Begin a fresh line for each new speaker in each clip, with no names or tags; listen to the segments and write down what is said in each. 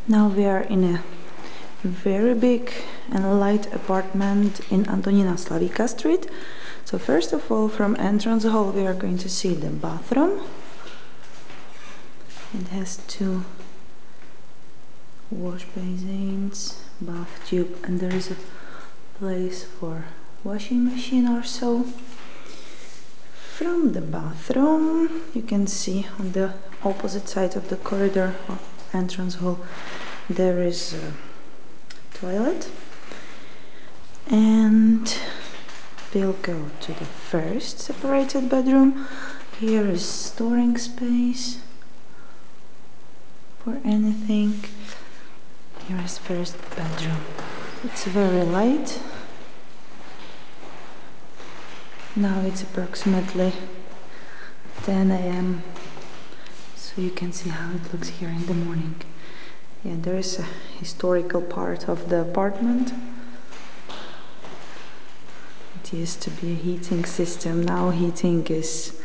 Now we are in a very big and light apartment in Antonina Slavica Street. So first of all, from entrance hall we are going to see the bathroom. It has two wash basins, bath tube, and there is a place for washing machine or so. From the bathroom you can see on the opposite side of the corridor or entrance hall there is a toilet, and we'll go to the first separated bedroom. Here is storing space for anything. Here is first bedroom. It's very light. Now it's approximately 10 a.m. so you can see how it looks here in the morning. Yeah, there is a historical part of the apartment. It used to be a heating system. Now heating is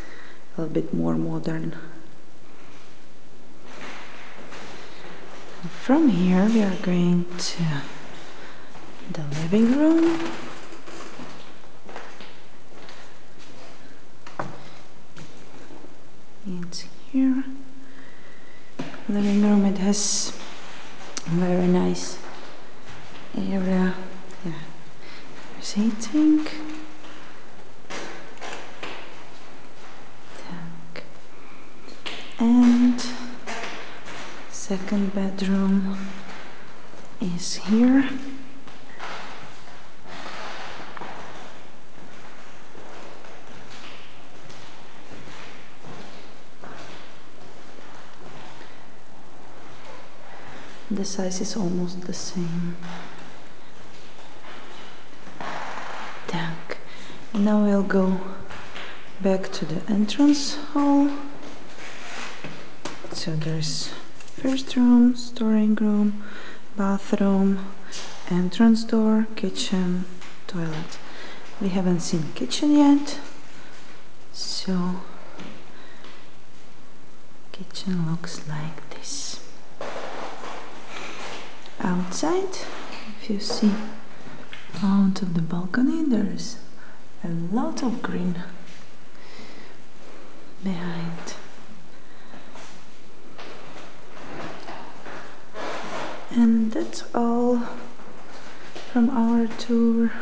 a little bit more modern. From here we are going to the living room. It's here. Living room, it has very nice area. Yeah, there's heating. And second bedroom is here. The size is almost the same. Now we'll go back to the entrance hall. So there's first room, storing room, bathroom, entrance door, kitchen, toilet. We haven't seen kitchen yet, so kitchen looks like this. Outside, if you see out of the balcony, there is a lot of green behind. And that's all from our tour.